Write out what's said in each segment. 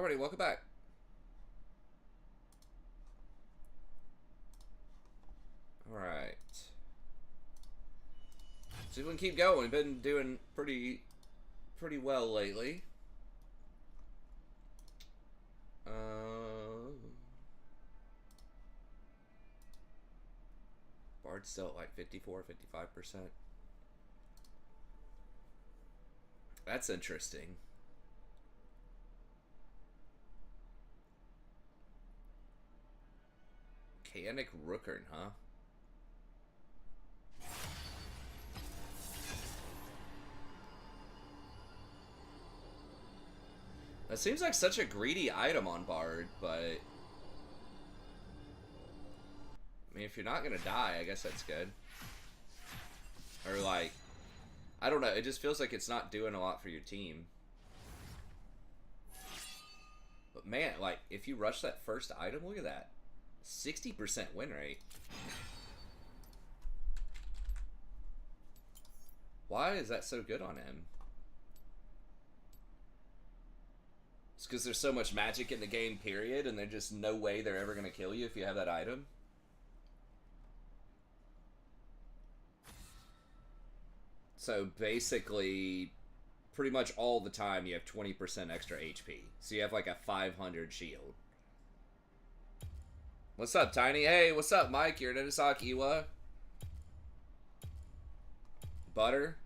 everybody, welcome back. Alright. See if we can keep going. We've been doing pretty well lately. Bard's still at like 54, 55%. That's interesting. Chaotic Rookern, huh? That seems like such a greedy item on Bard, but I mean, if you're not gonna die, I guess that's good. Or like, I don't know, it just feels like it's not doing a lot for your team. But man, like, if you rush that first item, look at that. 60% win rate. Why is that so good on him? It's because there's so much magic in the game, period, and there's just no way they're ever going to kill you if you have that item. So basically, pretty much all the time you have 20% extra HP. So you have like a 500 shield. What's up, Tiny? Hey, what's up, Mike? You're an Inosak Iwa. Butter.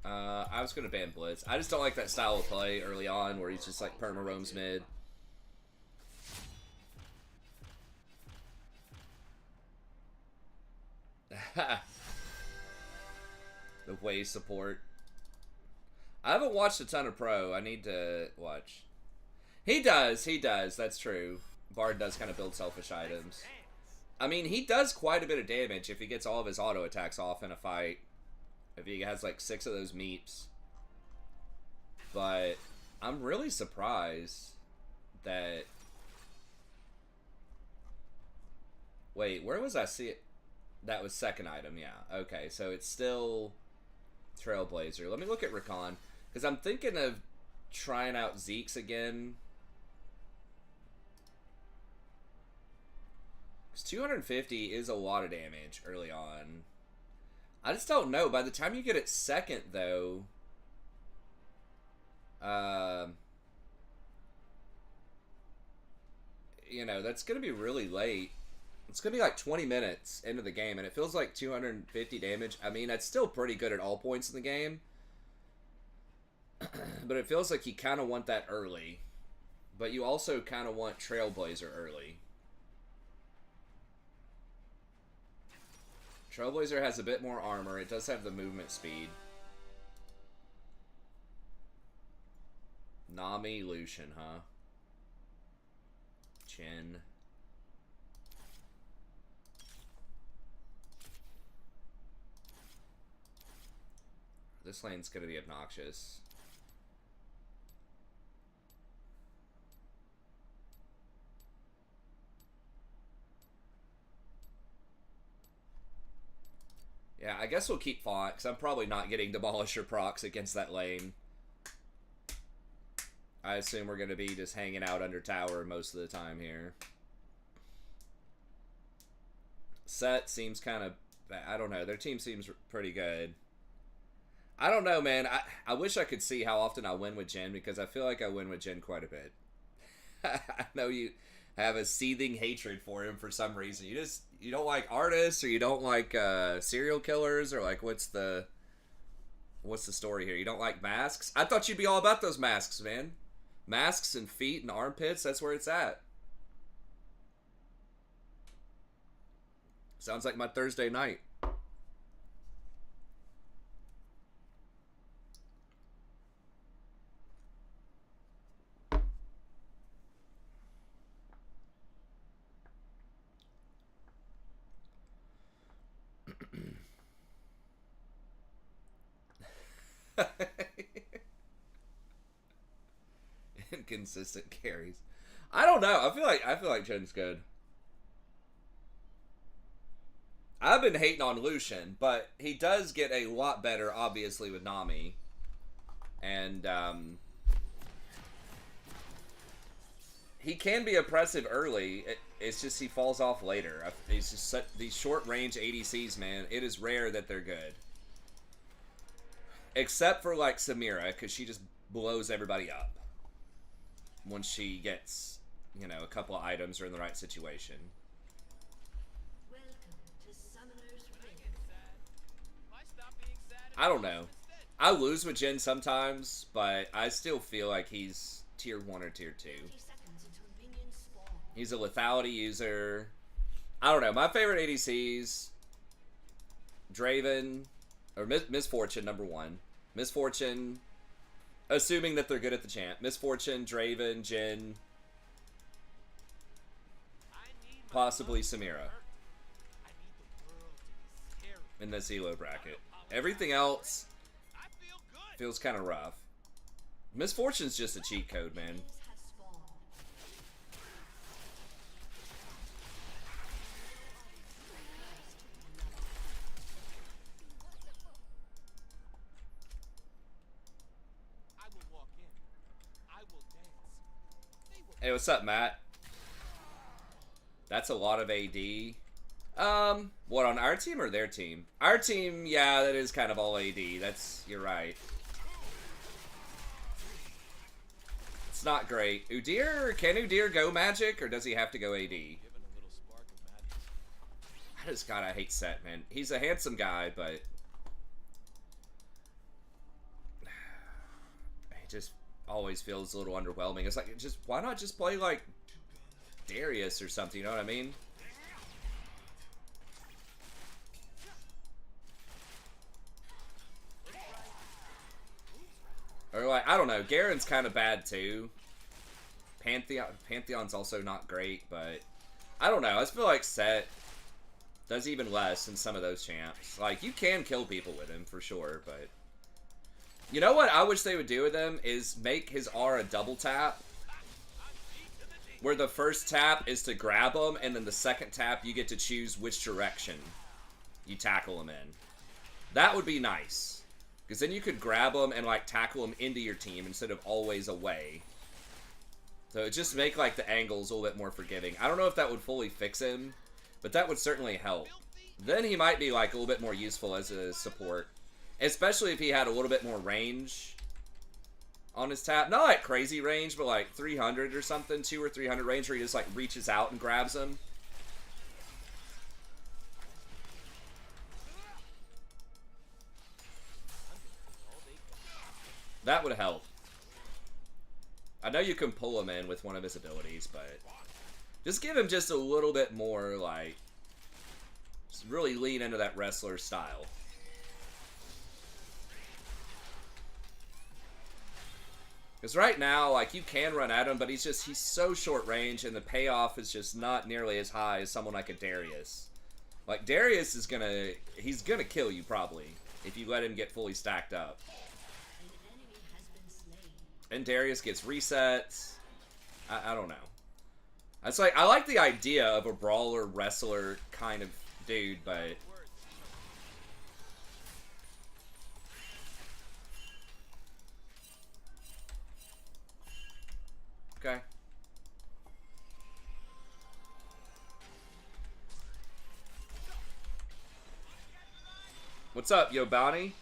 I was going to ban Blitz. I just don't like that style of play early on where he's just like perma roams mid. The way support. I haven't watched a ton of Pro. I need to watch. He does. That's true. Bard does kind of build selfish items. I mean, he does quite a bit of damage if he gets all of his auto attacks off in a fight. If he has like 6 of those meeps. But I'm really surprised that... Wait, where was I see it? That was second item, yeah. Okay, so it's still Trailblazer. Let me look at Rakan. Because I'm thinking of trying out Zeke's again. 250 is a lot of damage early on. I just don't know. By the time you get it second, though, you know, that's going to be really late. It's going to be like 20 minutes into the game, and it feels like 250 damage. I mean, that's still pretty good at all points in the game. But it feels like you kind of want that early. But you also kind of want Trailblazer early. Trailblazer has a bit more armor. It does have the movement speed. Nami, Lucian, huh? Chen. This lane's gonna be obnoxious. Yeah, I guess we'll keep Font, because I'm probably not getting Demolisher procs against that lane. I assume we're going to be just hanging out under tower most of the time here. Set seems kind of... I don't know. Their team seems pretty good. I don't know, man. I wish I could see how often I win with Jhin, because I feel like I win with Jhin quite a bit. I know you have a seething hatred for him for some reason. You don't like artists, or you don't like serial killers, or like what's the story here? You don't like masks? I thought you'd be all about those masks, man. Masks and feet and armpits, that's where it's at. Sounds like my Thursday night. Inconsistent carries. I don't know. I feel like Jin's good. I've been hating on Lucian, but he does get a lot better, obviously, with Nami. And he can be oppressive early. It's just he falls off later. It's just these short range ADCs, man. It is rare that they're good, except for like Samira, because she just blows everybody up once she gets, you know, a couple of items or in the right situation. I don't know. I lose with Jhin sometimes, but I still feel like he's tier 1 or tier 2. He's a lethality user. I don't know. My favorite ADCs, Draven, or Misfortune, number 1. Misfortune, assuming that they're good at the champ. Misfortune, Draven, Jhin, possibly Samira in this elo bracket. Everything else feels kind of rough. Misfortune's just a cheat code, man. Hey, what's up, Matt? That's a lot of AD. What, on our team or their team? Our team, yeah, that is kind of all AD. You're right. It's not great. Udyr, can Udyr go magic, or does he have to go AD? I hate Set, man. He's a handsome guy, but it just always feels a little underwhelming. It's like, why not just play like Darius or something, you know what I mean? Or like, I don't know, Garen's kind of bad too. Pantheon's also not great, but I don't know. I just feel like Set does even less than some of those champs. Like, you can kill people with him for sure, but you know what I wish they would do with him is make his R a double tap, where the first tap is to grab him, and then the second tap you get to choose which direction you tackle him in. That would be nice, because then you could grab him and like tackle him into your team instead of always away. So it just make like the angles a little bit more forgiving. I don't know if that would fully fix him, but that would certainly help. Then he might be like a little bit more useful as a support, especially if he had a little bit more range on his tap. Not like crazy range, but like 300 or something, 200 or 300 range, where he just like reaches out and grabs him. That would help. I know you can pull him in with one of his abilities, but just give him just a little bit more, like, just really lean into that wrestler style. Because right now, like, you can run at him, but he's so short range, and the payoff is just not nearly as high as someone like a Darius. Like, Darius is he's gonna kill you, probably, if you let him get fully stacked up. And Darius gets resets. I don't know. It's like, I like the idea of a brawler, wrestler kind of dude, but okay. What's up, Yobani?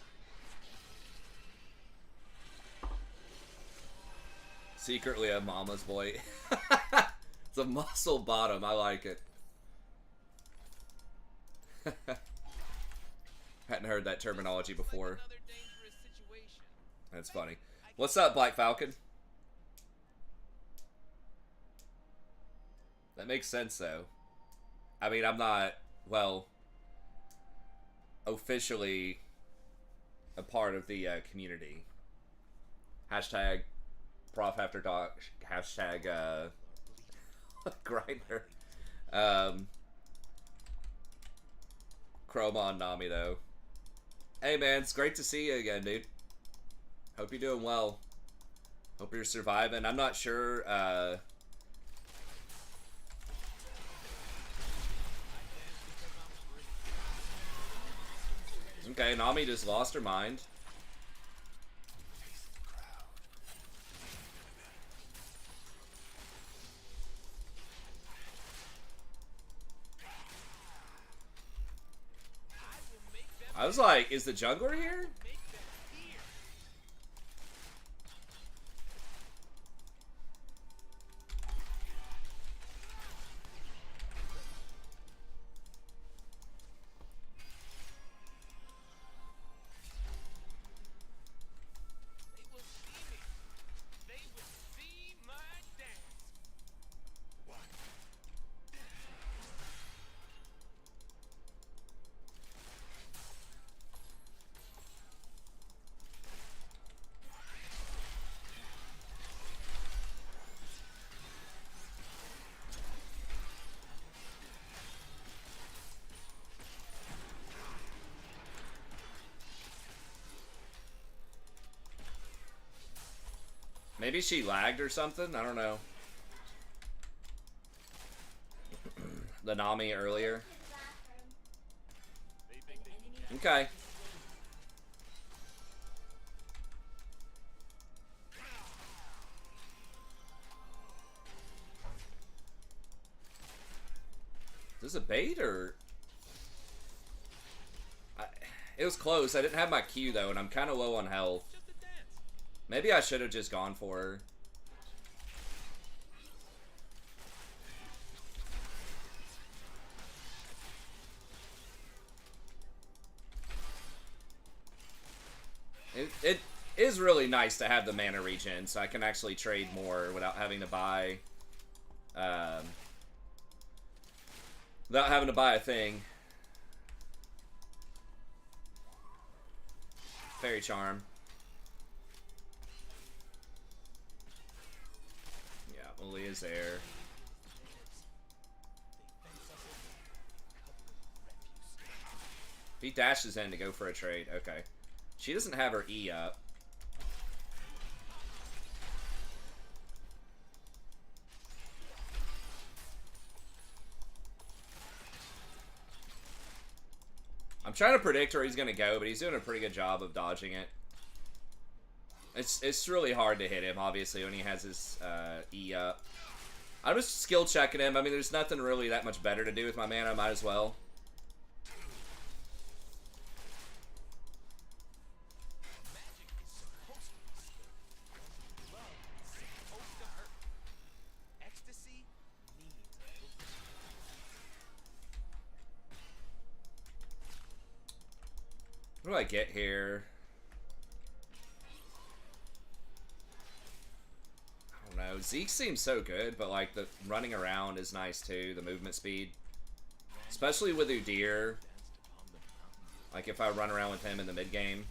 Secretly a mama's boy. It's a muscle bottom. I like it. Hadn't heard that terminology before. That's funny. What's up, Black Falcon? That makes sense, though. I mean, I'm not, well, officially a part of the community. Hashtag Prof After Dark. Hashtag Grinder. Chroma on Nami, though. Hey, man, it's great to see you again, dude. Hope you're doing well. Hope you're surviving. I'm not sure, okay, Nami just lost her mind. was like, is the jungler here? Maybe she lagged or something? I don't know. The Nami earlier. Okay. Is this a bait or... It was close. I didn't have my Q though, and I'm kind of low on health. Maybe I should have just gone for her. It is really nice to have the mana regen, so I can actually trade more without having to buy... without having to buy a thing. Fairy Charm. Yeah, Uli is there. If he dashes in to go for a trade, okay. She doesn't have her E up. I'm trying to predict where he's going to go, but he's doing a pretty good job of dodging it. It's really hard to hit him, obviously, when he has his E up. I'm just skill checking him. I mean, there's nothing really that much better to do with my mana. Might as well. What do I get here? I don't know. Zeke seems so good, but like the running around is nice too. The movement speed, especially with Udyr. Like if I run around with him in the mid game.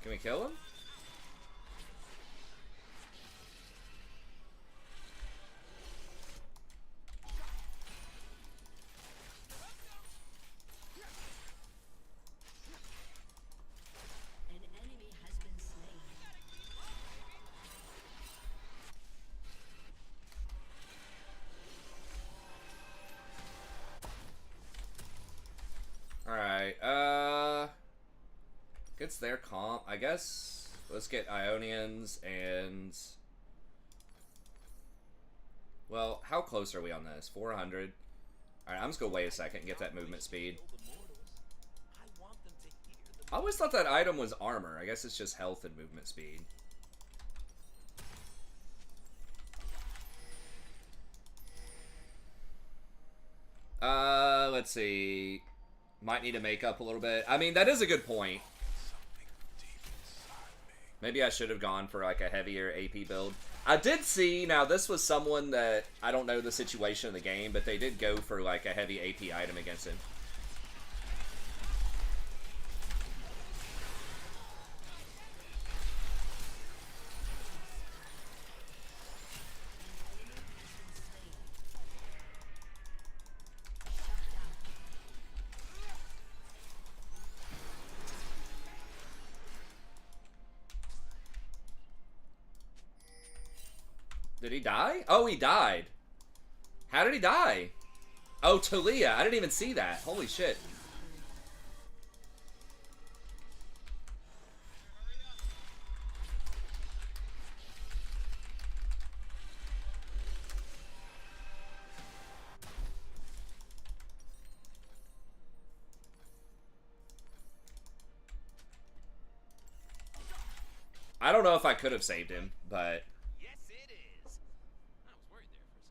Can we kill him? An enemy has been slain. Alright, gets their comp, I guess. Let's get Ionians and... Well, how close are we on this? 400. Alright, I'm just gonna wait a second and get that movement speed. I always thought that item was armor. I guess it's just health and movement speed. Let's see. Might need to make up a little bit. I mean, that is a good point. Maybe I should have gone for like a heavier AP build. I did see, now this was someone that, I don't know the situation of the game, but they did go for like a heavy AP item against him. Did he die? Oh, he died. How did he die? Oh, Talia. I didn't even see that. Holy shit. I don't know if I could have saved him, but Yes, it is. I was worried there for a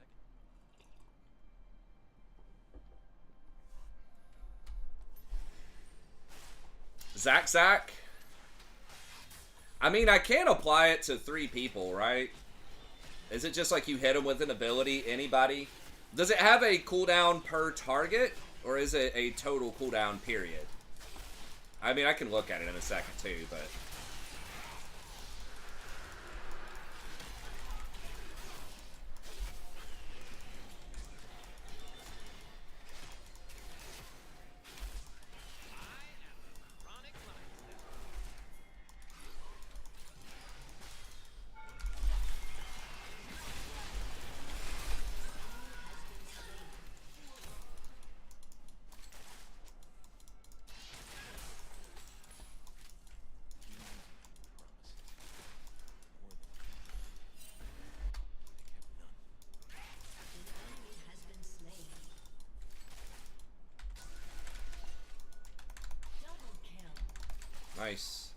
second. Zach. I mean, I can't apply it to 3 people, right? Is it just like you hit them with an ability, anybody? Does it have a cooldown per target, or is it a total cooldown period? I mean, I can look at it in a second too, but... Chronic mindset. Has been slain. Double kill. Nice.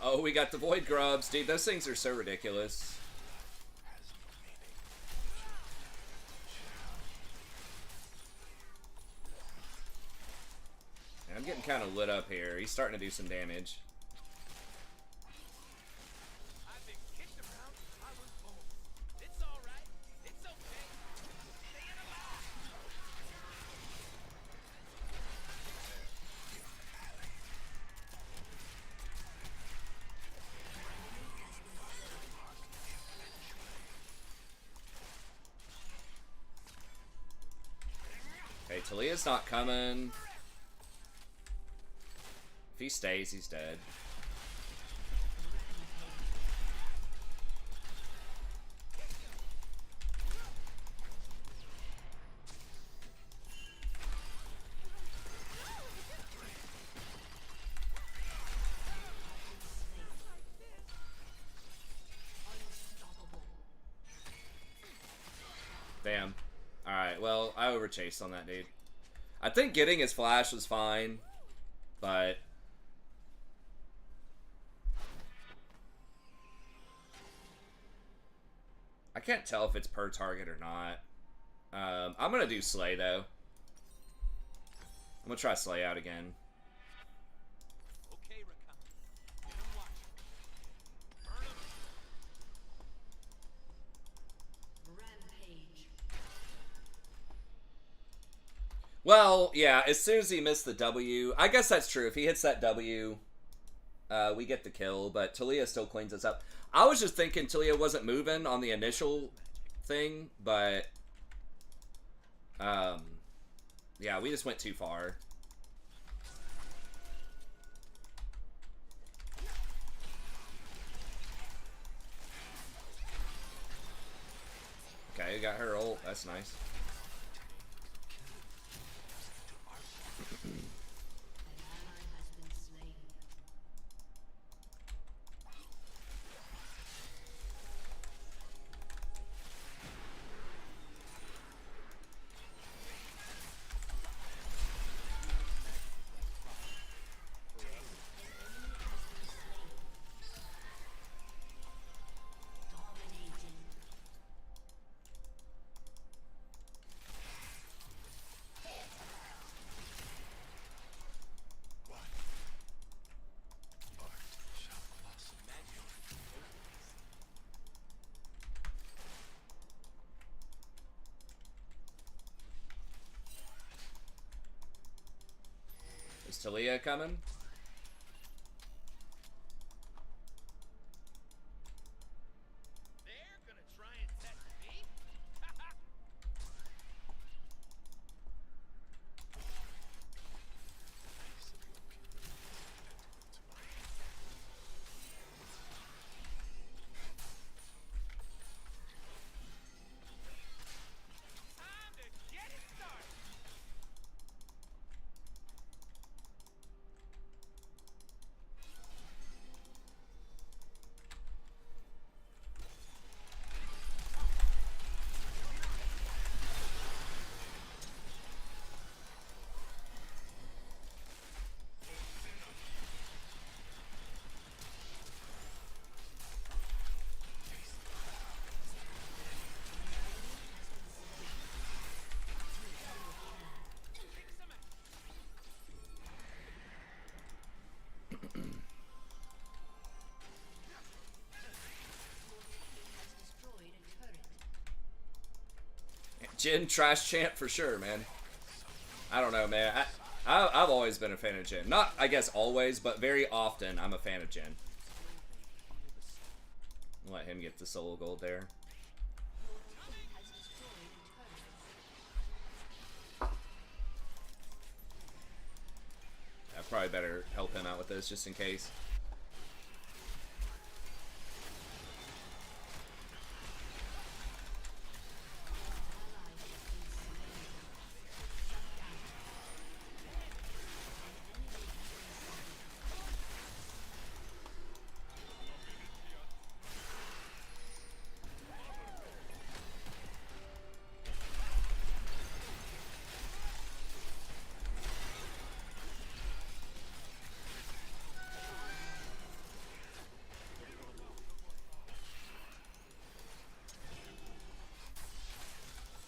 Oh, we got the Void Grubs. Dude, those things are so ridiculous. I'm getting kind of lit up here. He's starting to do some damage. I've been kicked around. I was born. It's all right. It's okay. Staying alive. Okay, Talia's not coming. If he stays, he's dead. Damn. Alright, well, I overchased on that dude. I think getting his flash was fine, but... I can't tell if it's per target or not. I'm gonna do Slay, though. I'm gonna try Slay out again. Okay, Rakan. Get him watching. Burn him. Rampage. Well, yeah, as soon as he missed the W, I guess that's true. If he hits that W, we get the kill, but Talia still cleans us up. I was just thinking Talia wasn't moving on the initial thing, but yeah, we just went too far. Okay, got her ult. That's nice. An ally has been slain. Dominating. Is Talia coming? They're gonna try and test me? Time to get it started. Jin trash chant for sure, man. I don't know, man. I've always been a fan of Jin. Not, I guess, always, but very often I'm a fan of Jin. Let him get the solo gold there. I probably better help him out with this just in case.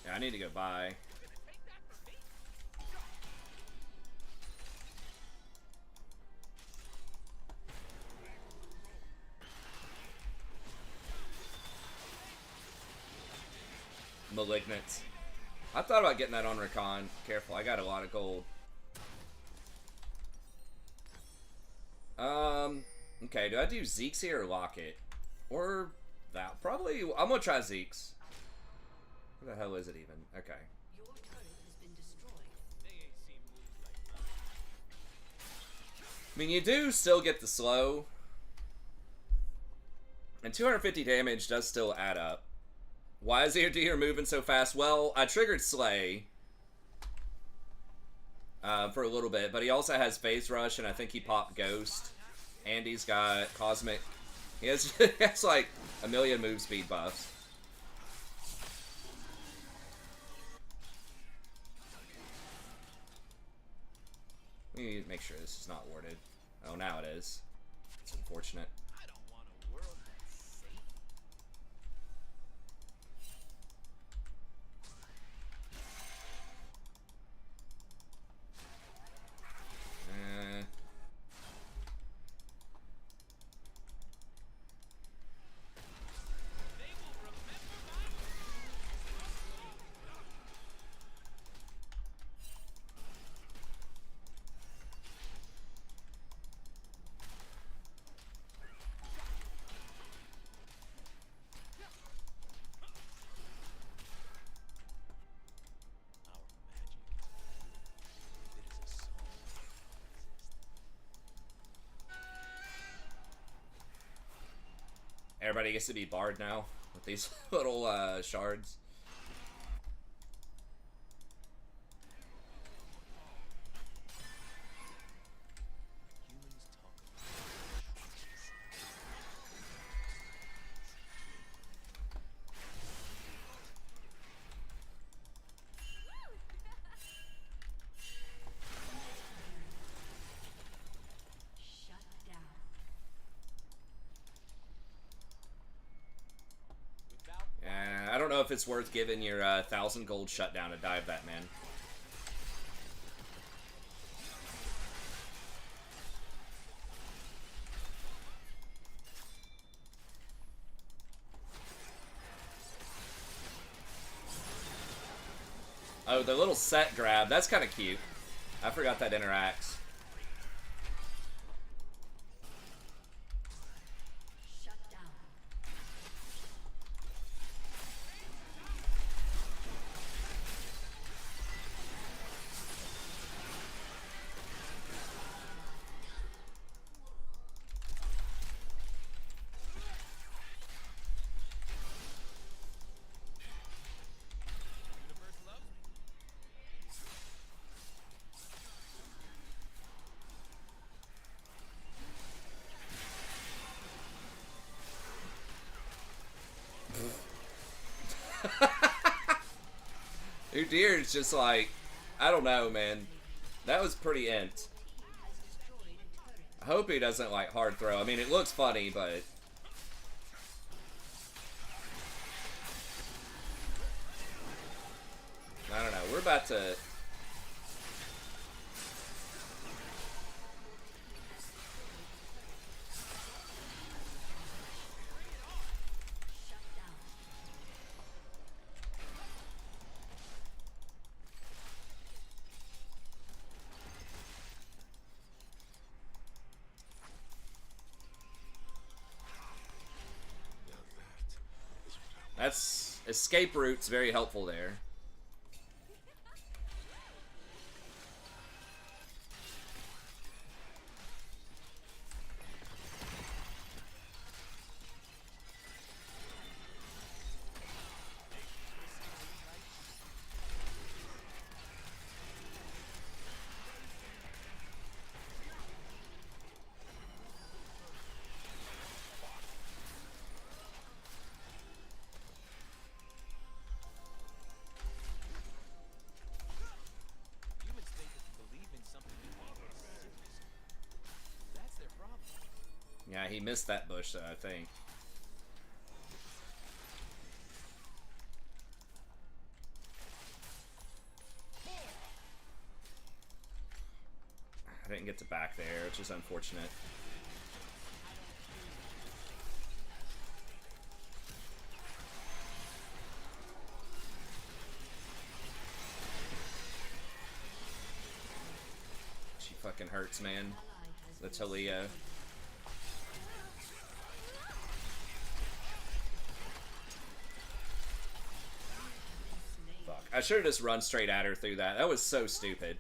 I need to go buy. Malignant. I thought about getting that on Rakan. Careful, I got a lot of gold. Okay, do I do Zeke's here or Locket? Or that? Probably, I'm gonna try Zeke's. Where the hell is it even? Okay. Your turret has been destroyed. They ain't seen moves like that. I mean, you do still get the slow. And 250 damage does still add up. Why is Deer moving so fast? Well, I triggered Slay for a little bit, but he also has Phase Rush, and I think he popped Ghost. And he's got Cosmic. He has, he has like a million move speed buffs. Let me make sure this is not warded. Oh, now it is. It's unfortunate. I don't want a world that's safe. They will remember my Our magic is it is a soul Everybody gets to be Bard now with these little shards. Humans talk Shut down. without Yeah, I don't know if it's worth giving your 1,000 gold shutdown to dive that man. Oh, the little set grab, that's kind of cute. I forgot that interacts. Shut down. universe loves me. Udyr is just like, I don't know, man. That was pretty int. Has destroyed a turret. I hope he doesn't like hard throw. I mean, it looks funny, but I don't know. We're about to. Shut down. That's escape route's very helpful there. Humans think if you believe in something, you can be serious. That's their problem. Yeah, he missed that bush, though, I think. I didn't get to back there, which is unfortunate. She fucking hurts, man. The Talia. Fuck. I should have just run straight at her through that. That was so stupid.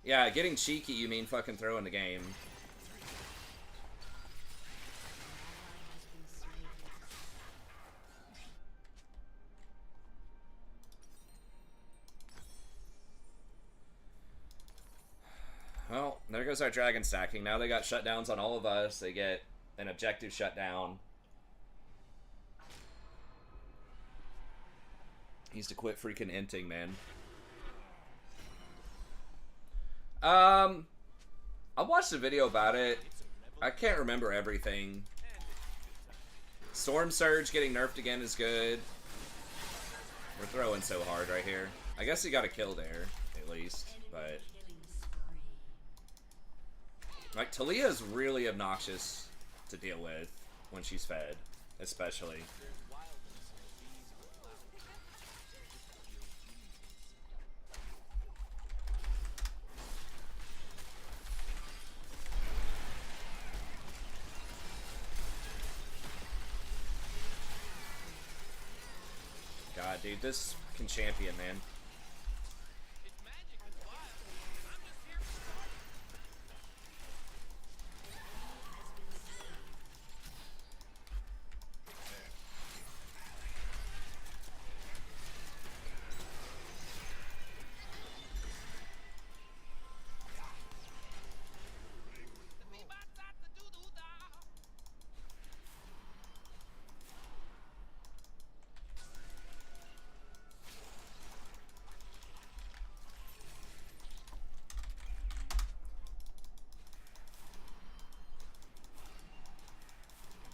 Yeah, getting cheeky, you mean fucking throwing the game. Well, there goes our dragon stacking. Now they got shutdowns on all of us. They get an objective shutdown. Needs to quit freaking inting, man. I watched a video about it. I can't remember everything. Storm Surge getting nerfed again is good. We're throwing so hard right here. I guess he got a kill there, at least. But like, Talia is really obnoxious to deal with when she's fed, especially. God, dude, this fucking champion, man. It's magic, it's wild. I'm just here for fun.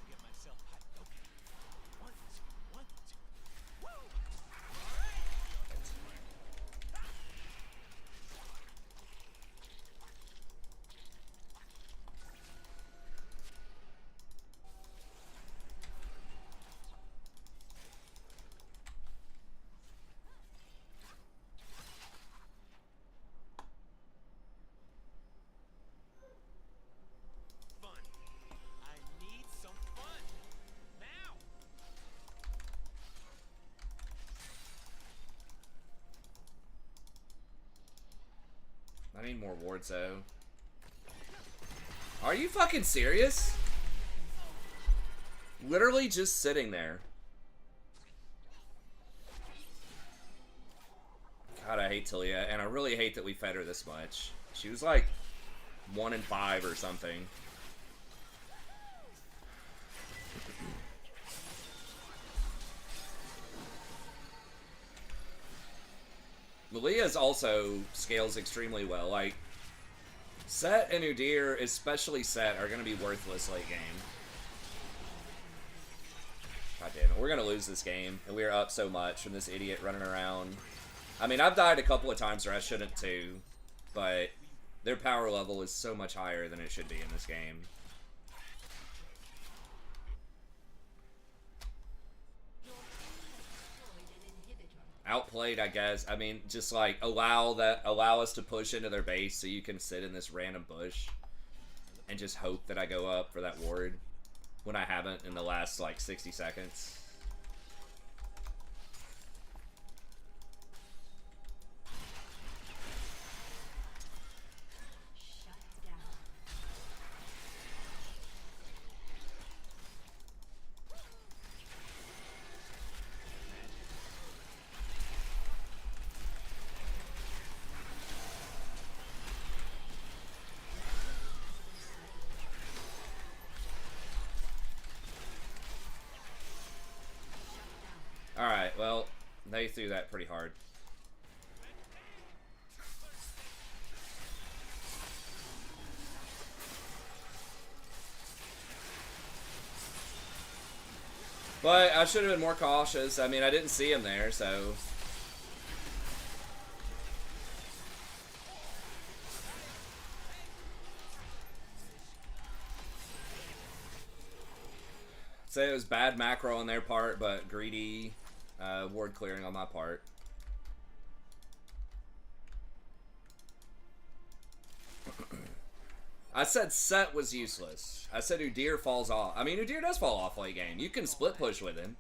Get myself hyped. Okay. One, two. Woo! Fun. I need some fun. Now. I need more wards, though. Are you fucking serious? Literally just sitting there. God, I hate Talia, and I really hate that we fed her this much. She was like 1 in 5 or something. Malia's also scales extremely well. Like, Set and Udyr, especially Set, are going to be worthless late game. God damn it, we're going to lose this game, and we are up so much from this idiot running around. I mean, I've died a couple of times where I shouldn't too, but their power level is so much higher than it should be in this game. Outplayed, I guess. I mean, just like allow us to push into their base so you can sit in this random bush and just hope that I go up for that ward when I haven't in the last like 60 seconds. Well, they threw that pretty hard. But I should have been more cautious. I mean, I didn't see him there, so... Say it was bad macro on their part, but greedy ward clearing on my part. I said Set was useless. I said Udyr falls off. I mean, Udyr does fall off late game. You can split push with him.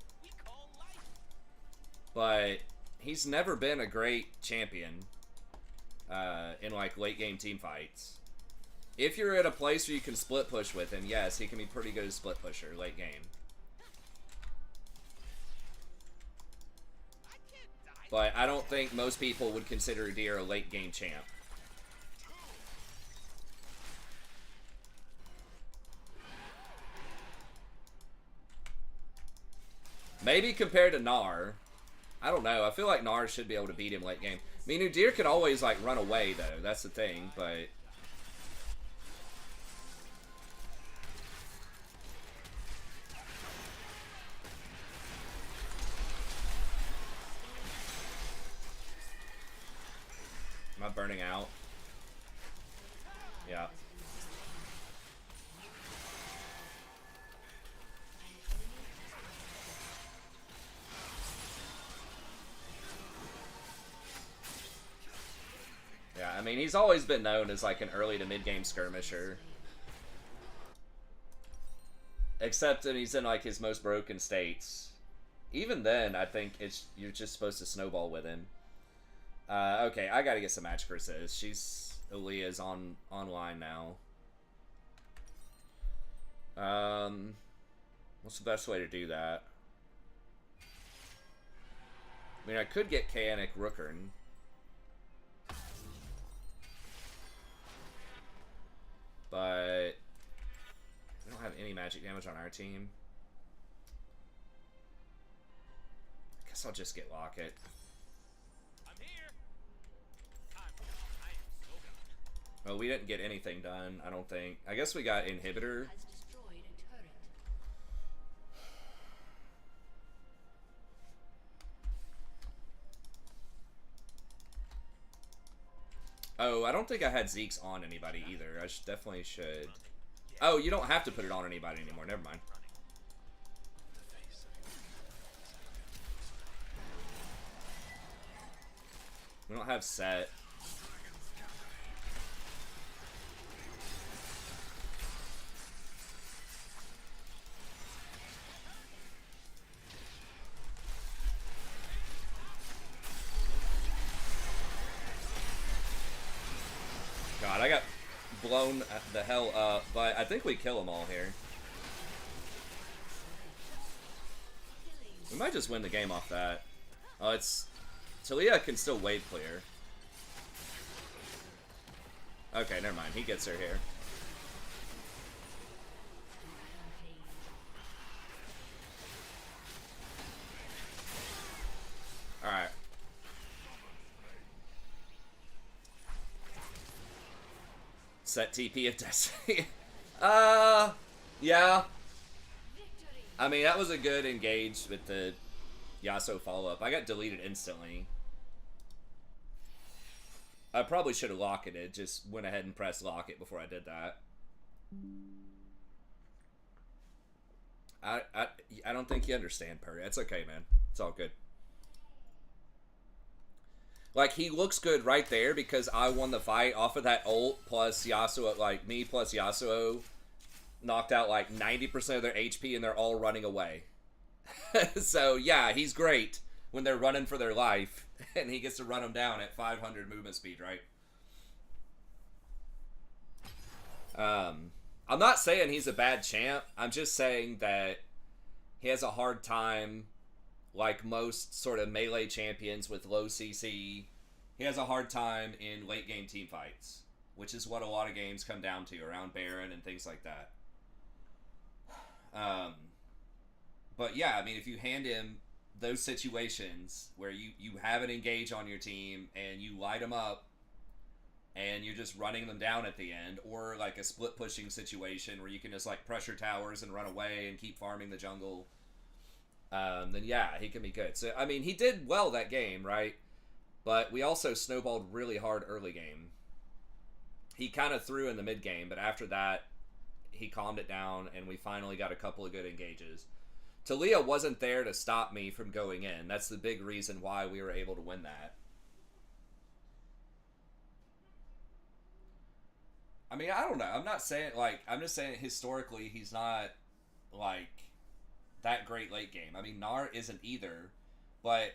But he's never been a great champion in, like, late game team fights. If you're at a place where you can split push with him, yes, he can be pretty good as split pusher late game. But I don't think most people would consider Udyr a late game champ. Maybe compared to Gnar. I don't know. I feel like Gnar should be able to beat him late game. I mean, Udyr could always, like, run away, though. That's the thing, but... Am I burning out? Yeah. Yeah, I mean, he's always been known as, like, an early to mid-game skirmisher. Except that he's in, like, his most broken states. Even then, I think you're just supposed to snowball with him. Okay, I gotta get some match curses. Aaliyah's online now. What's the best way to do that? I mean, I could get Chaotic Rookern. But we don't have any magic damage on our team. I guess I'll just get Locket. I'm here. I am so gone. Well, we didn't get anything done, I don't think. I guess we got Inhibitor. Has destroyed a turret. Oh, I don't think I had Zeke's on anybody either. I definitely should. Oh, you don't have to put it on anybody anymore. Never mind. We don't have Set. God, I got blown the hell up, but I think we kill them all here. We might just win the game off that. Oh, it's... Talia can still wave clear. Okay, never mind. He gets her here. Alright. Set TP of Destiny. Yeah. I mean, that was a good engage with the Yasuo follow-up. I got deleted instantly. I probably should have Locketed. Just went ahead and pressed Locket before I did that. I don't think you understand, Perry. It's okay, man. It's all good. Like, he looks good right there because I won the fight off of that ult plus Yasuo, like, me plus Yasuo knocked out, like, 90% of their HP and they're all running away. So, yeah, he's great when they're running for their life and he gets to run them down at 500 movement speed, right? I'm not saying he's a bad champ. I'm just saying that he has a hard time, like most sort of melee champions with low CC, he has a hard time in late game team fights, which is what a lot of games come down to around Baron and things like that. But yeah, I mean, if you hand him those situations where you have an engage on your team and you light them up and you're just running them down at the end, or like a split pushing situation where you can just like pressure towers and run away and keep farming the jungle, then yeah, he can be good. So I mean, he did well that game, right? But we also snowballed really hard early game. He kind of threw in the mid game, but after that, he calmed it down, and we finally got a couple of good engages. Talia wasn't there to stop me from going in. That's the big reason why we were able to win that. I mean, I don't know. I'm not saying, like, I'm just saying historically he's not, like, that great late game. I mean, Gnar isn't either, but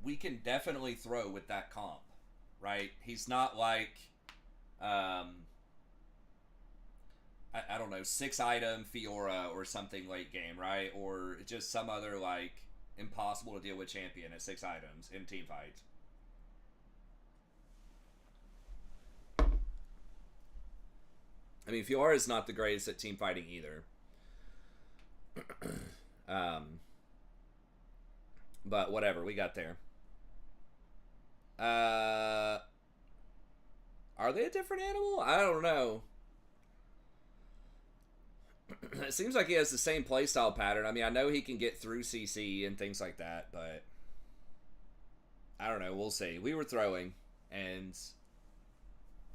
we can definitely throw with that comp, right? He's not like, I don't know, 6-item Fiora or something late game, right? Or just some other, like, impossible to deal with champion at 6 items in team fights. I mean, Fiora is not the greatest at team fighting either. But whatever, we got there. Are they a different animal? I don't know. It seems like he has the same playstyle pattern. I mean, I know he can get through CC and things like that, but I don't know. We'll see. We were throwing, and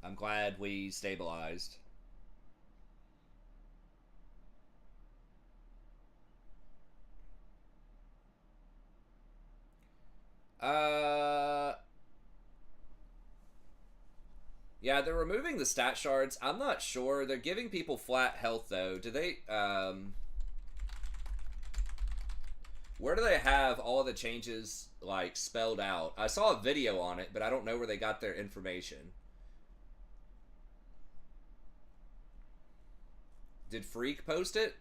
I'm glad we stabilized. Yeah, they're removing the stat shards. I'm not sure. They're giving people flat health, though. Do they, where do they have all the changes, like, spelled out? I saw a video on it, but I don't know where they got their information. Did Freak post it?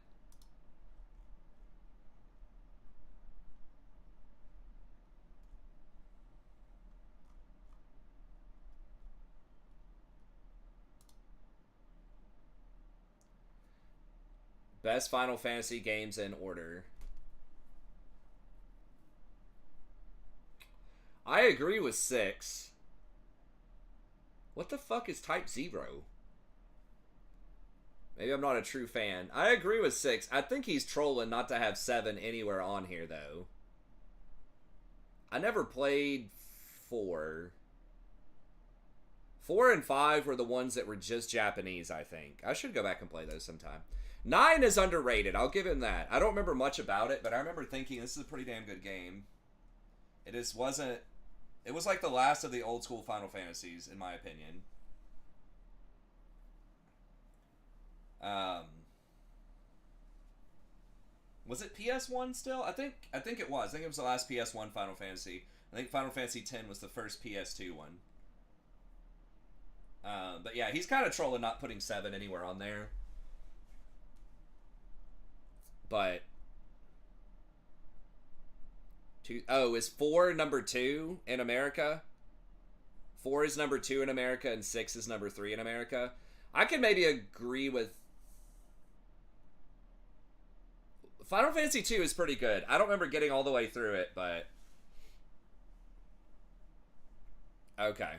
Best Final Fantasy games in order. I agree with 6. What the fuck is Type 0? Maybe I'm not a true fan. I agree with 6. I think he's trolling not to have 7 anywhere on here, though. I never played 4. 4 and 5 were the ones that were just Japanese, I think. I should go back and play those sometime. 9 is underrated. I'll give him that. I don't remember much about it, but I remember thinking this is a pretty damn good game. It just wasn't... It was like the last of the old school Final Fantasies, in my opinion. Was it PS1 still? I think it was. I think it was the last PS1 Final Fantasy. I think Final Fantasy X was the first PS2 one. But yeah, he's kind of trolling not putting 7 anywhere on there. But is 4 number 2 in America? 4 is number 2 in America, and 6 is number 3 in America. I can maybe agree with... Final Fantasy 2 is pretty good. I don't remember getting all the way through it, but... Okay.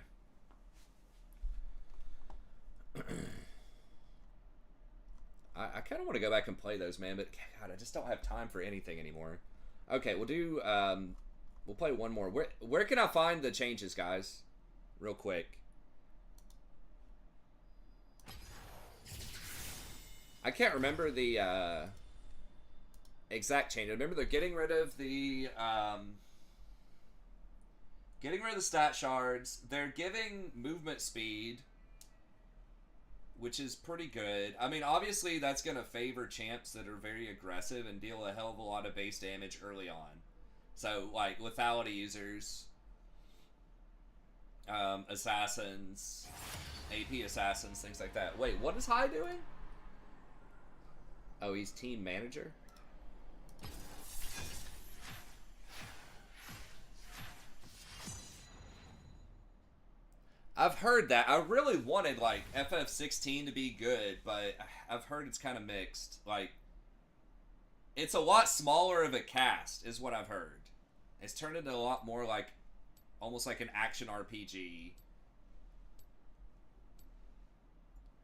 I kind of want to go back and play those, man, but God, I just don't have time for anything anymore. Okay, we'll do, we'll play one more. Where can I find the changes, guys? Real quick. I can't remember the, exact change. I remember they're getting rid of the, stat shards. They're giving movement speed, which is pretty good. I mean, obviously, that's going to favor champs that are very aggressive and deal a hell of a lot of base damage early on. So, like, lethality users, assassins, AP assassins, things like that. Wait, what is High doing? Oh, he's team manager? I've heard that. I really wanted, like, FF16 to be good, but I've heard it's kind of mixed. Like, it's a lot smaller of a cast, is what I've heard. It's turned into a lot more like almost like an action RPG.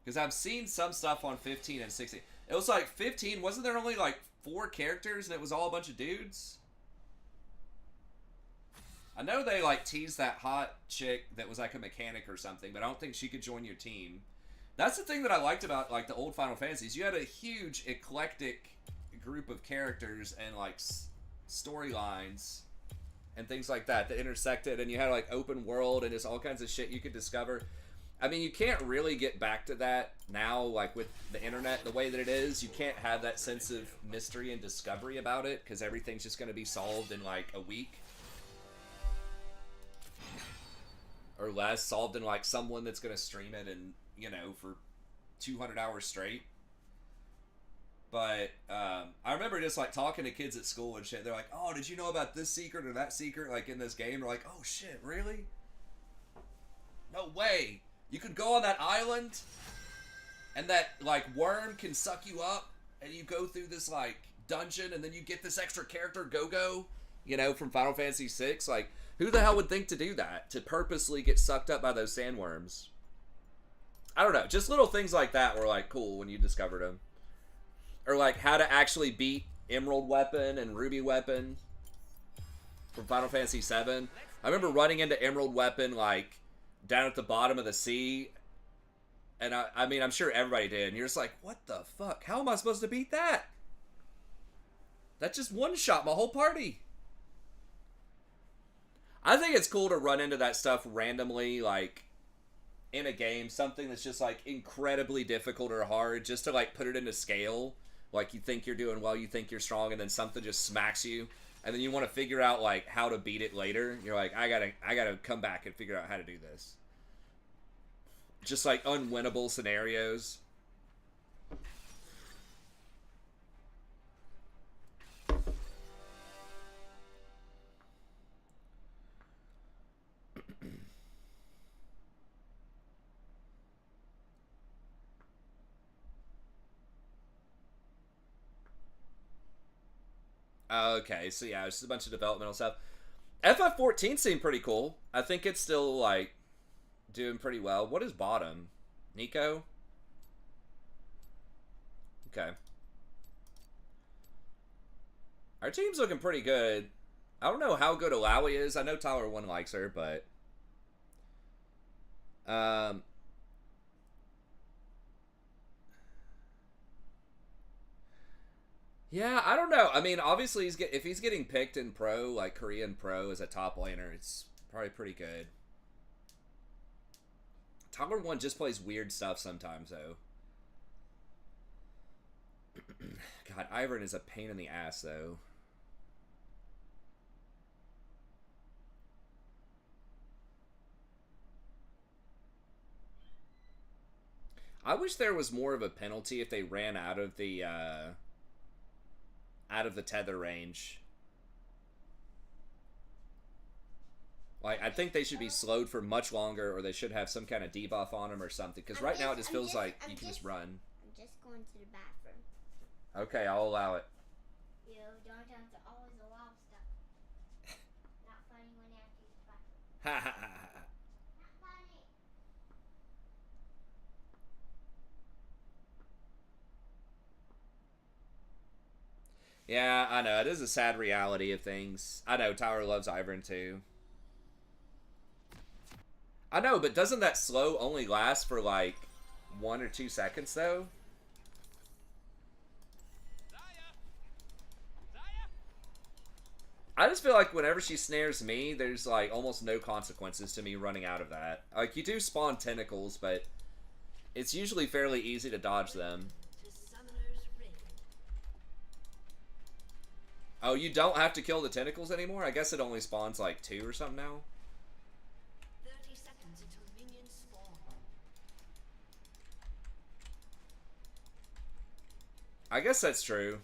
Because I've seen some stuff on 15 and 16. It was like 15, wasn't there only like 4 characters and it was all a bunch of dudes? I know they like teased that hot chick that was like a mechanic or something, but I don't think she could join your team. That's the thing that I liked about like the old Final Fantasies. You had a huge eclectic group of characters and like storylines and things like that that intersected, and you had like open world and just all kinds of shit you could discover. I mean, you can't really get back to that now, like with the internet the way that it is. You can't have that sense of mystery and discovery about it because everything's just going to be solved in like a week or less, solved in like someone that's going to stream it and, you know, for 200 hours straight. But I remember just like talking to kids at school and shit. They're like, "Oh, did you know about this secret or that secret like in this game?" They're like, "Oh shit, really? No way. You could go on that island and that like worm can suck you up and you go through this like dungeon and then you get this extra character, Go-Go, you know, from Final Fantasy VI. Like, who the hell would think to do that? To purposely get sucked up by those sandworms? I don't know. Just little things like that were like cool when you discovered them. Or like how to actually beat Emerald Weapon and Ruby Weapon from Final Fantasy VII. I remember running into Emerald Weapon like down at the bottom of the sea, and I mean, I'm sure everybody did, and you're just like, what the fuck? How am I supposed to beat that? That just one-shot my whole party. I think it's cool to run into that stuff randomly, like, in a game, something that's just, like, incredibly difficult or hard, just to, like, put it into scale. Like, you think you're doing well, you think you're strong, and then something just smacks you, and then you want to figure out, like, how to beat it later. You're like, I gotta come back and figure out how to do this. Just, like, unwinnable scenarios. Okay, so yeah, it's just a bunch of developmental stuff. FF14 seemed pretty cool. I think it's still, like, doing pretty well. What is bottom? Nico? Okay. Our team's looking pretty good. I don't know how good Alawi is. I know Tyler 1 likes her, but... Yeah, I don't know. I mean, obviously, if he's getting picked in pro, like Korean pro, as a top laner, it's probably pretty good. Tyler 1 just plays weird stuff sometimes, though. God, Ivern is a pain in the ass, though. I wish there was more of a penalty if they ran out of the tether range. Like, I think they should be slowed for much longer, or they should have some kind of debuff on them or something. Because right now it just feels like you can just run. I'm just going to the bathroom. Okay, I'll allow it. You don't have to always allow stuff. Not funny when you have to use the bathroom. Ha ha ha ha. Not funny. Yeah, I know. It is a sad reality of things. I know, Tyler loves Ivern too. I know, but doesn't that slow only last for like 1 or 2 seconds though? I just feel like whenever she snares me, there's like almost no consequences to me running out of that. Like, you do spawn tentacles, but it's usually fairly easy to dodge them. To Summoner's Ring. Oh, you don't have to kill the tentacles anymore? I guess it only spawns like 2 or something now. 30 seconds until minions spawn. I guess that's true.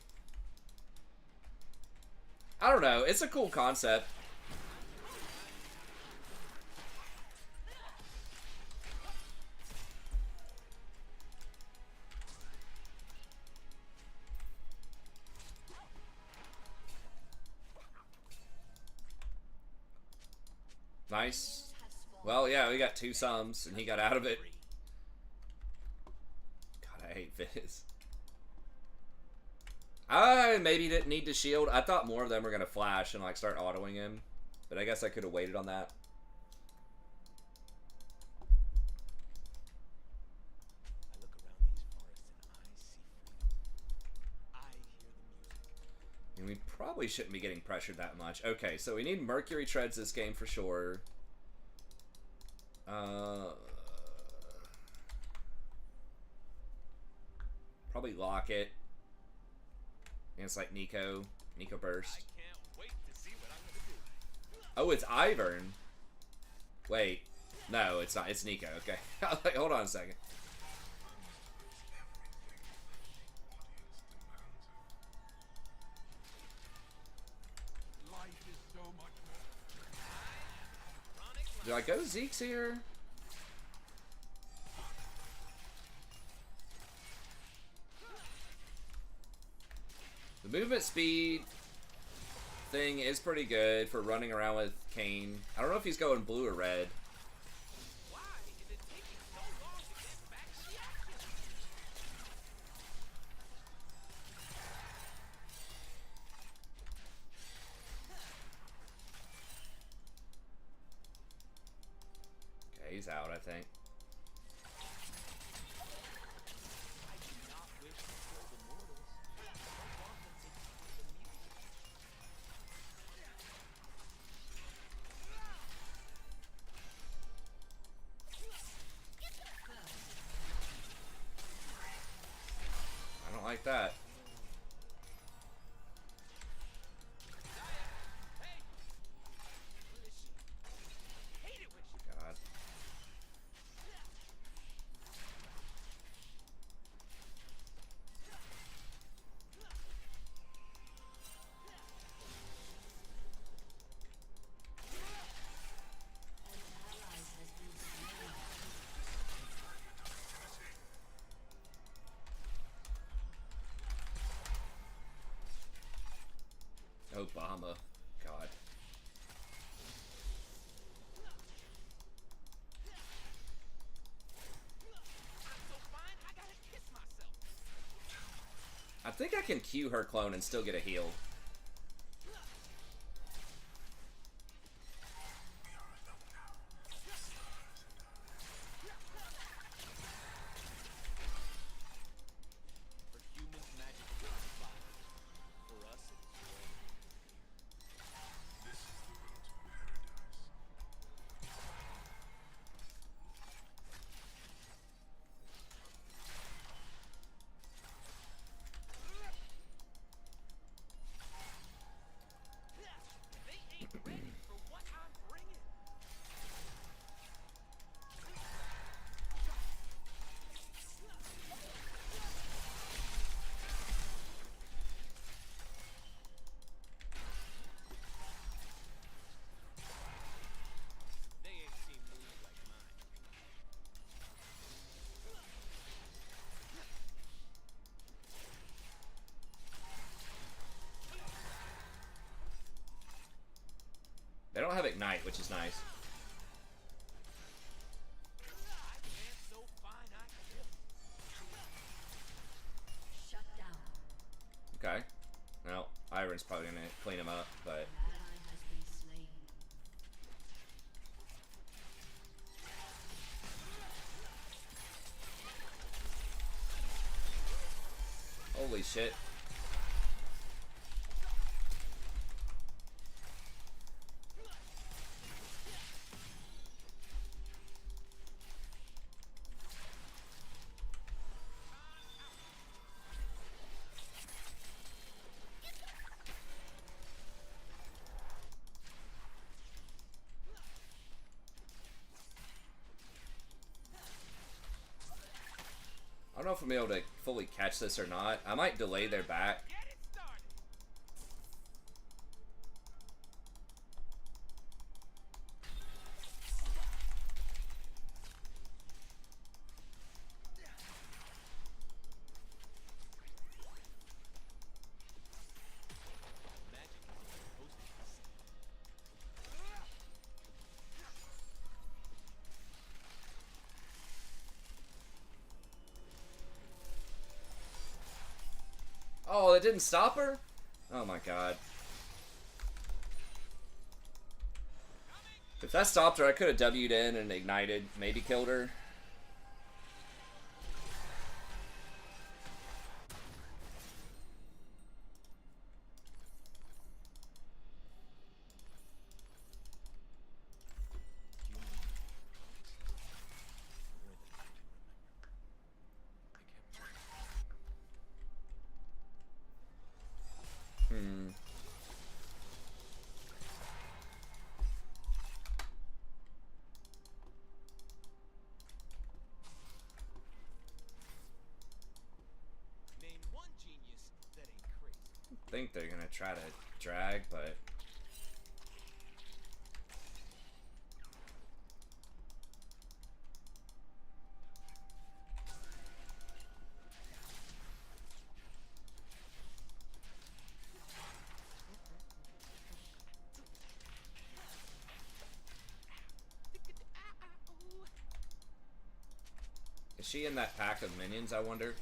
I don't know. It's a cool concept. Nice. Well, yeah, we got 2 sums, and he got out of it. God, I hate Fizz. I maybe didn't need to shield. I thought more of them were going to flash and like start autoing him. But I guess I could have waited on that. I look around these forests and I see freedom. I hear the music. And we probably shouldn't be getting pressured that much. Okay, so we need Mercury Treads this game for sure. Probably lock it. And it's like Nico Burst. I can't wait to see what I'm gonna do. Oh, it's Ivern. Wait, no, it's not. It's Nico. Okay, like, hold on a second. Life is so much more. Do I go Zeke's here? The movement speed thing is pretty good for running around with Kane. I don't know if he's going blue or red. Why is it taking so long to get back the action? Okay, he's out, I think. I do not wish to kill the mortals. But often they keep the music. I don't like that. Hey! Where is she? Hate it when she God. Obama. God. I'm so fine, I gotta kiss myself. I think I can Q her clone and still get a heal. For humans, magic is fire. For us, it is war. This is the road to paradise. They ain't ready for what I'm bringing. They ain't seen moves like mine. They don't have Ignite, which is nice. I ran so fine I killed. Shut down. Okay. Well, Iron's probably gonna clean him up, but An ally has been slain. holy shit. I don't know if I'm able to fully catch this or not. I might delay their back. Get it started. Magic is supposed to be safe. it didn't stop her? Oh my god. If that stopped her, I could have W'd in and ignited, maybe killed her. Name one genius that ain't crazy. I think they're gonna try to drag, but is she in that pack of minions, I wonder?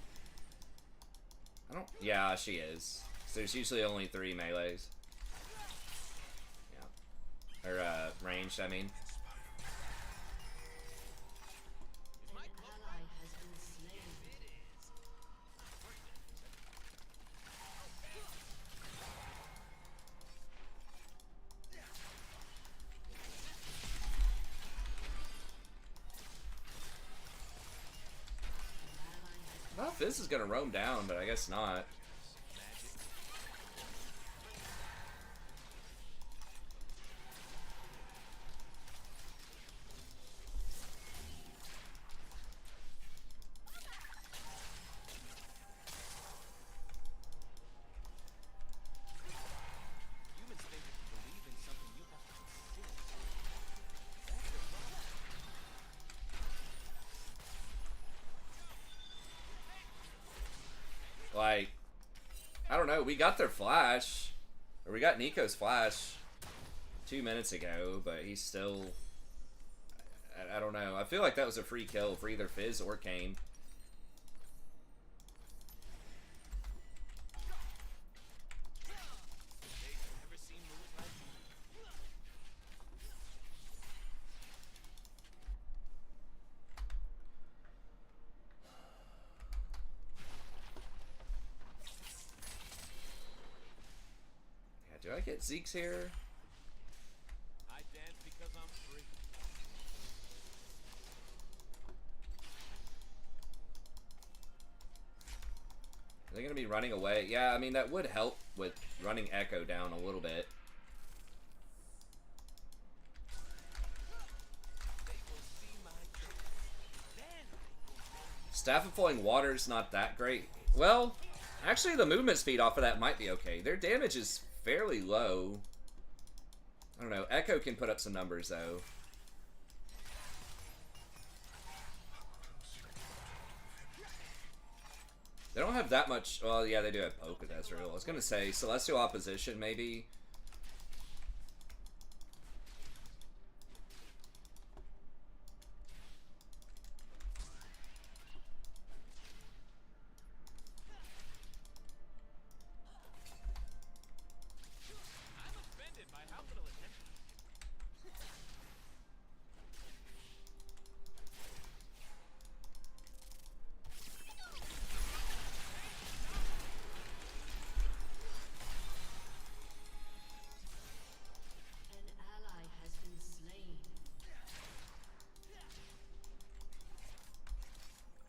I don't... Yeah, she is. So there's usually only 3 melees. Yeah. Or, ranged, I mean. Is my An club ally has been slain. it is? I thought Fizz is gonna roam down, but I guess not. Humans think if you believe in something, you have to pursue it. That's the problem. Like, I don't know, we got their flash. Or we got Nico's flash 2 minutes ago, but he's still... I don't know. I feel like that was a free kill for either Fizz or Kane. Ever seen moves like these? Yeah, do I get Zeke's here? I dance because I'm free. Are they gonna be running away? Yeah, I mean, that would help with running Echo down a little bit. They will see my dance. Then I will Staff of Flowing Water's not that great. Well, actually, the movement speed off of that might be okay. Their damage is fairly low. I don't know. Echo can put up some numbers, though. They don't have that much... Well, yeah, they do have poke with Ezreal. I was going to say, Celestial Opposition, maybe. I'm offended by how little attention. An ally has been slain.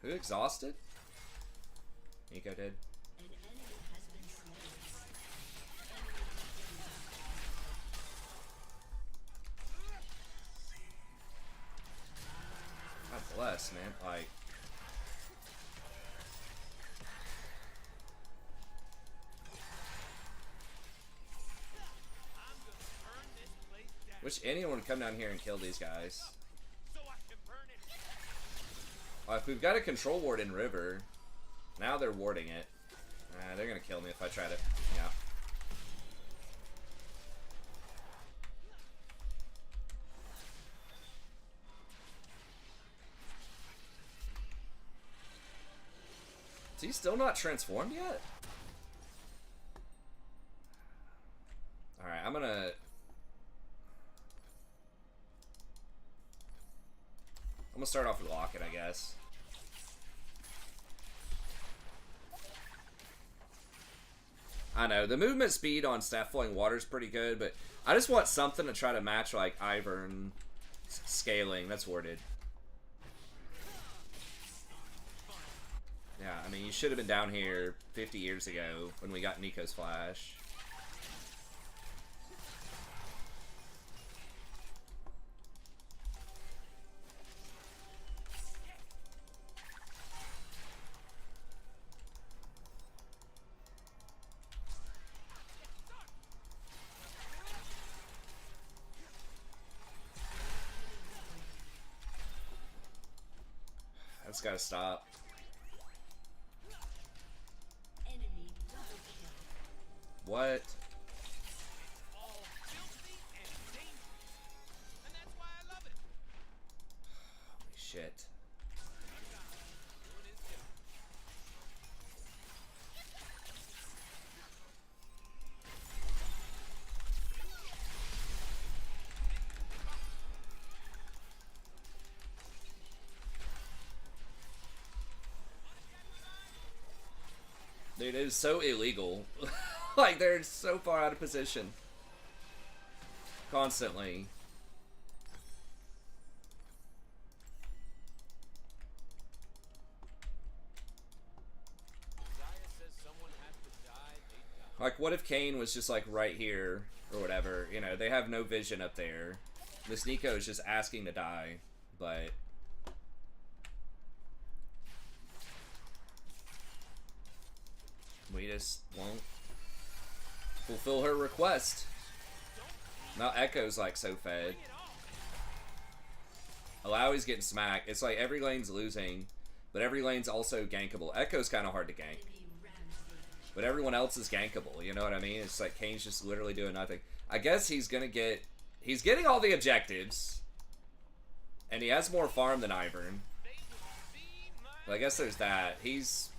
Who exhausted? Nico did. An enemy has been slain. God bless, man. Like... I'm gonna burn this place down. Wish anyone would come down here and kill these guys. So I can burn it. If we've got a control ward in River, now they're warding it. They're gonna kill me if I try to... Yeah. Is he still not transformed yet? gonna start off with Locket, I guess. I know, the movement speed on Staff Flowing Water is pretty good, but I just want something to try to match, like, Ivern scaling. That's worded. Yeah, I mean, you should have been down here 50 years ago when we got Nico's Flash. That's gotta stop. Enemy double kill. What? All filthy and dangerous. And that's why I love it. Holy shit. Doing his job. Dude, it is so illegal. Like, they're so far out of position. Constantly. Zaya says someone has to die, they die. Like, what if Kane was just, like, right here, or whatever? You know, they have no vision up there. This Nico is just asking to die, but... we just won't fulfill her request. Now Echo's, like, so fed. Alawi's getting smacked. It's like every lane's losing, but every lane's also gankable. Echo's kind of hard to gank. Enemy rampage. But everyone else is gankable, you know what I mean? It's like Kane's just literally doing nothing. I guess he's gonna get... he's getting all the objectives. And he has more farm than Ivern. But I guess there's that. He's...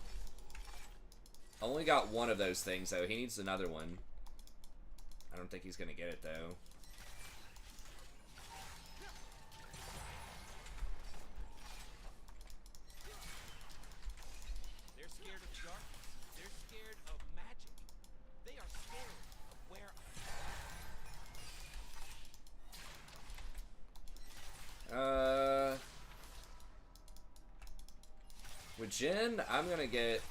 only got one of those things, though. He needs another one. I don't think he's gonna get it, though. They're scared of darkness. They're scared of magic. They are scared of where With Jhin, I'm gonna get...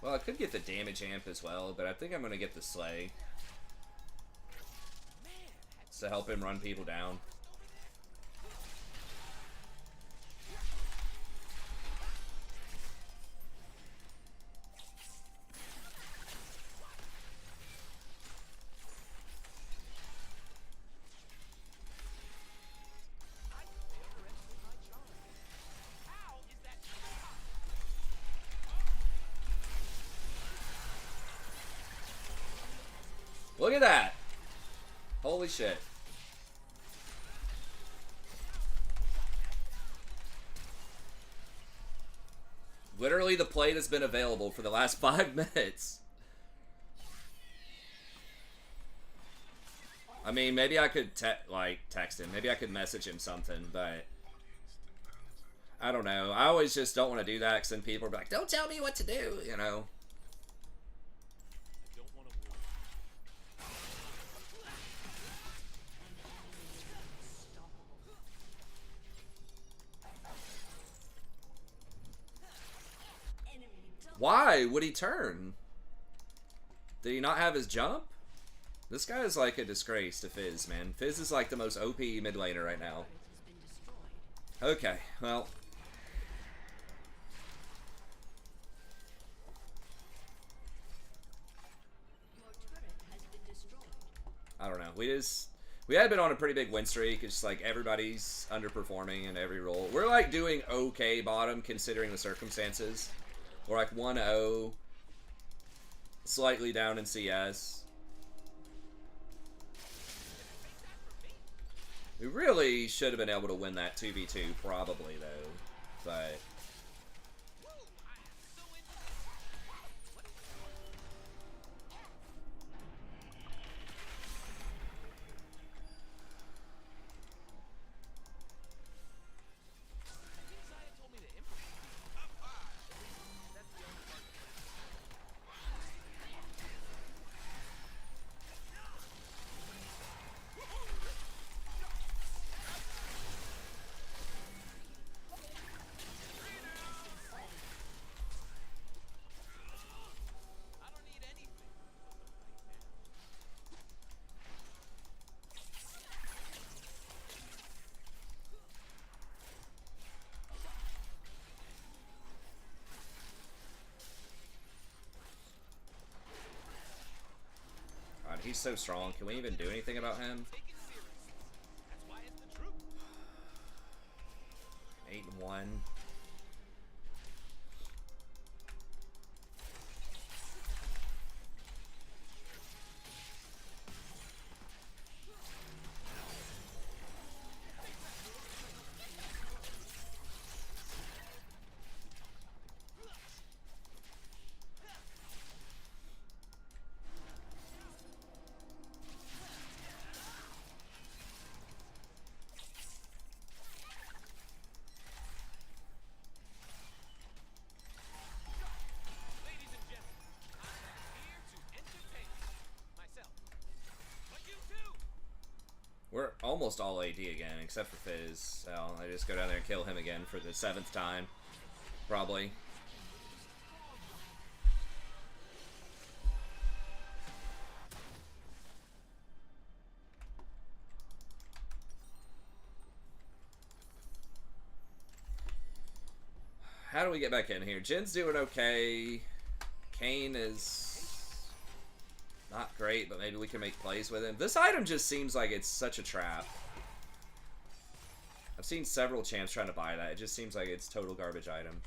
well, I could get the damage amp as well, but I think I'm gonna get the Slay. To help him run people down. How is that? Look at that! Holy shit. Literally, the plate has been available for the last 5 minutes. I mean, maybe I could text him. Maybe I could message him something, but I don't know. I always just don't want to do that because then people are like, "Don't tell me what to do," you know. I don't want to war. Enemy double. Why would he turn? Did he not have his jump? This guy is like a disgrace to Fizz, man. Fizz is like the most OP mid laner right now. Turret has been destroyed. Okay, well. Your turret has been destroyed. I don't know. We had been on a pretty big win streak. It's just like everybody's underperforming in every role. We're like doing okay bottom considering the circumstances. We're like 1-0, slightly down in CS. We really should have been able to win that 2v2 probably though. But Woo! I am so into what is He's so strong. Can we even do anything about him? Take it serious. That's why it's the truth. 8-1. Ladies and gentlemen, I'm here to entertain myself. But you too. We're almost all AD again, except for Fizz. So I just go down there and kill him again for the 7th time. Probably. How do we get back in here? Jin's doing okay. Kane is not great, but maybe we can make plays with him. This item just seems like it's such a trap. I've seen several champs trying to buy that. It just seems like it's total garbage item.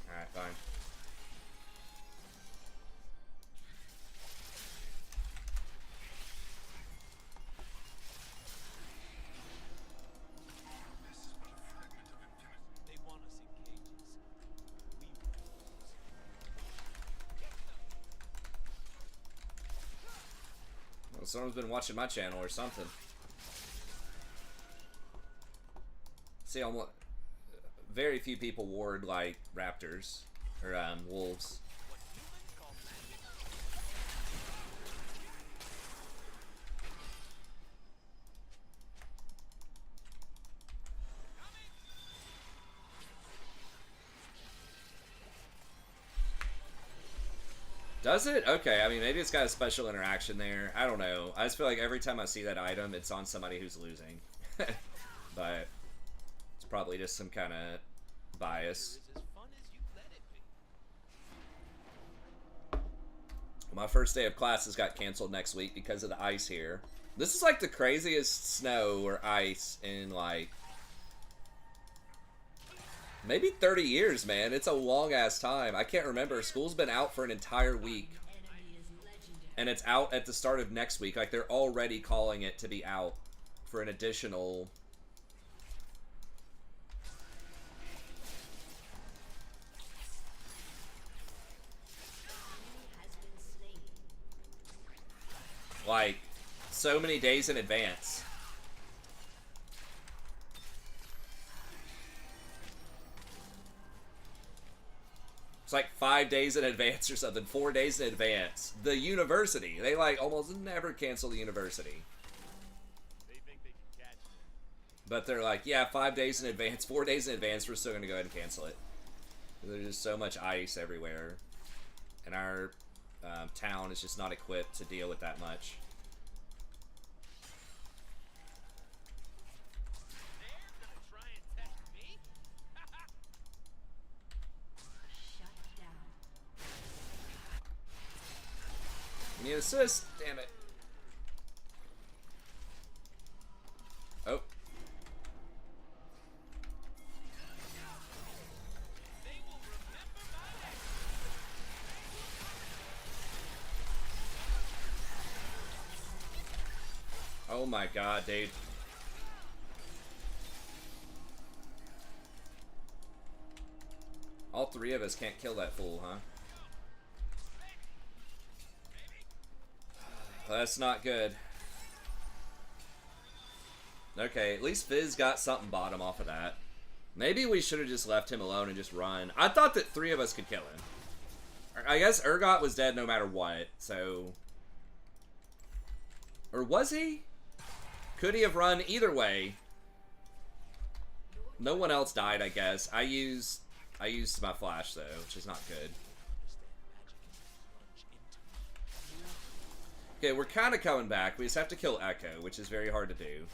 Alright, fine. This is but a fragment of infinity. They want us in cages. We Well, someone's been watching my channel or something. See, almost very few people ward like raptors or wolves. what humans call magic. Does it? Okay, I mean, maybe it's got a special interaction there. I don't know. I just feel like every time I see that item, it's on somebody who's losing. But it's probably just some kind of bias. It's as fun as you let it be. My first day of classes got canceled next week because of the ice here. This is like the craziest snow or ice in like maybe 30 years, man. It's a long ass time. I can't remember. School's been out for an entire week. And it's out at the start of next week. Like they're already calling it to be out for an additional like so many days in advance. It's like 5 days in advance or something, 4 days in advance. The university, they like almost never cancel the university. They think they can catch me. But they're like, yeah, 5 days in advance, 4 days in advance, we're still going to go ahead and cancel it. There's just so much ice everywhere. And our town is just not equipped to deal with that much. They're gonna try and test me? You need assist, damn it. Oh. They will remember my name. Oh my god, dude. All 3 of us can't kill that fool, huh? That's not good. Okay, at least Fizz got something bottom off of that. Maybe we should have just left him alone and just run. I thought that 3 of us could kill him. I guess Urgot was dead no matter what, so... Or was he? Could he have run either way? No one else died, I guess. I used my flash, though, which is not good. Okay, we're kind of coming back. We just have to kill Echo, which is very hard to do.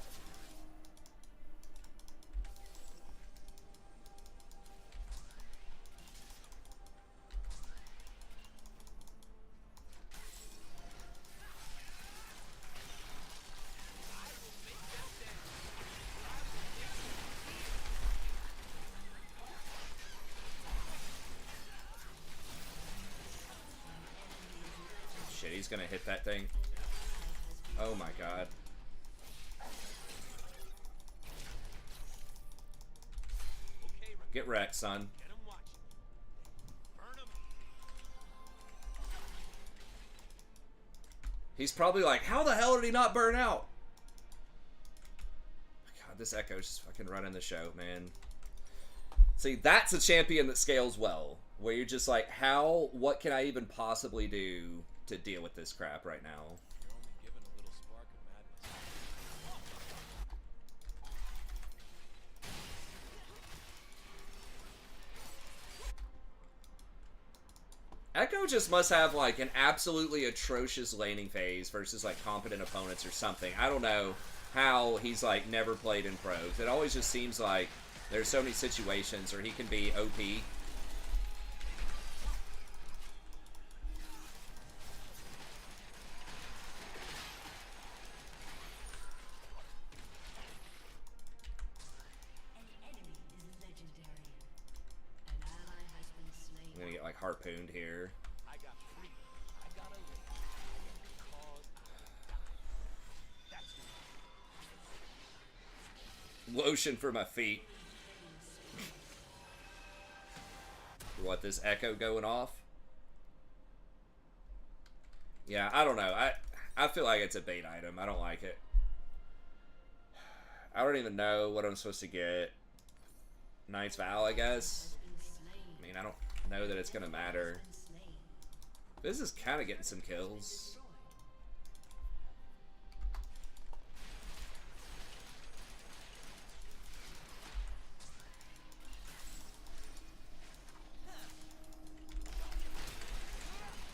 he's gonna hit that thing. Oh my god. Okay, Rakan, Get wrecked, son. get 'em watching. Burn 'em. He's probably like, how the hell did he not burn out? God, this Echo's just fucking running the show, man. See, that's a champion that scales well. Where you're just like, what can I even possibly do to deal with this crap right now? You're only given a little spark of madness. Echo just must have like an absolutely atrocious laning phase versus like competent opponents or something. I don't know how he's like never played in pros. It always just seems like there's so many situations where he can be OP. An enemy is legendary. An ally has been slain. I'm gonna get like harpooned here. I got freedom. I got a link. I got the cause I die. That's me. Lotion for my feet. What, this Echo going off? Yeah, I don't know. I feel like it's a bait item. I don't like it. I don't even know what I'm supposed to get. Knight's Vow, I guess. I mean, I don't know that it's gonna matter. This is kind of getting some kills.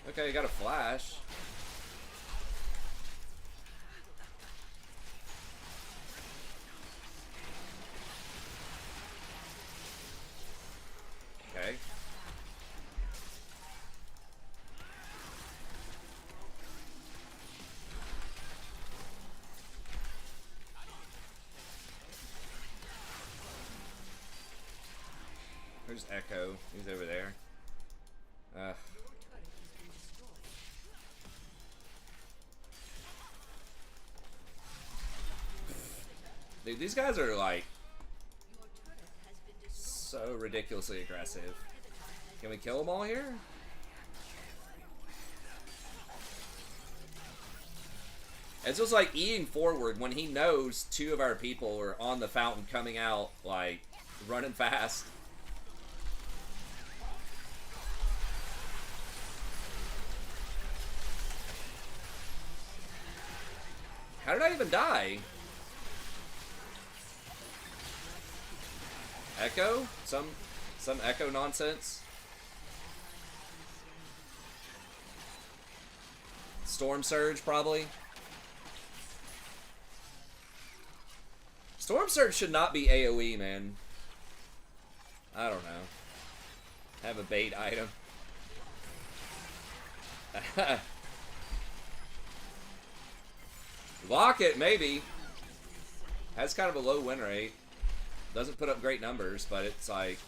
Okay, you got a flash. Okay. Where's Echo? He's over there. Ugh. Dude, these guys are like so ridiculously aggressive. Can we kill them all here? It's just like eating forward when he knows two of our people are on the fountain coming out, like, running fast. How did I even die? Echo? Some Echo nonsense? Storm Surge, probably? Storm Surge should not be AoE, man. I don't know. Have a bait item. Lock it, maybe. Has kind of a low win rate. Doesn't put up great numbers, but it's like...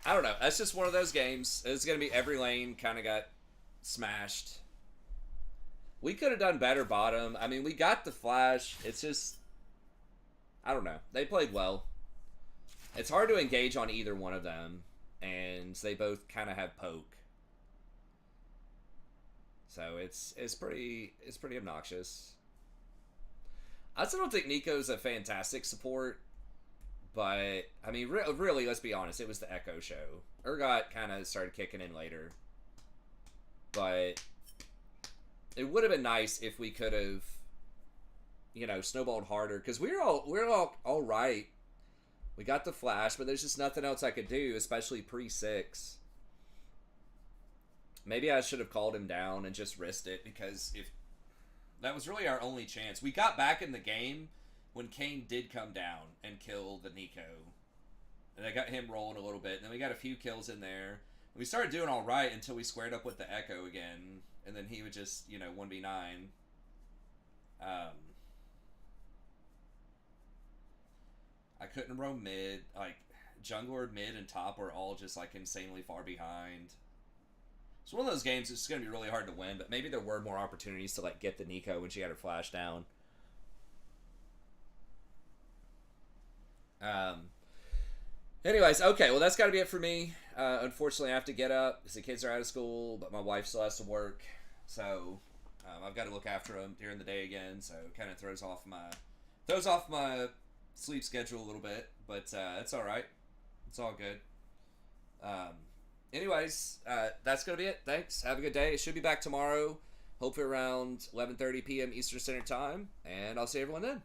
I don't know. That's just one of those games. It's going to be every lane kind of got smashed. We could have done better bottom. I mean, we got the flash. It's just... I don't know. They played well. It's hard to engage on either one of them. And they both kind of have poke. So it's pretty obnoxious. I still don't think Nico's a fantastic support. But, I mean, really, let's be honest. It was the Echo show. Urgot kind of started kicking in later. but it would have been nice if we could have, snowballed harder, because we're all right. We got the flash, but there's just nothing else I could do, especially pre-6. Maybe I should have called him down and just risked it, because if that was really our only chance. We got back in the game when Kane did come down and kill the Nico. And I got him rolling a little bit, and then we got a few kills in there. We started doing all right until we squared up with the Echo again, and then he would just, 1v9. I couldn't roam mid. Like, jungler, mid, and top were all just, like, insanely far behind. It's one of those games that's going to be really hard to win, but maybe there were more opportunities to, like, get the Nico when she had her flash down. Anyways, okay, well, that's got to be it for me. Unfortunately, I have to get up because the kids are out of school, but my wife still has to work. So, I've got to look after them during the day again, so it kind of throws off my sleep schedule a little bit, but it's all right. It's all good. Anyways, that's going to be it. Thanks. Have a good day. It should be back tomorrow, hopefully around 11:30 p.m. Eastern Standard Time, and I'll see everyone then.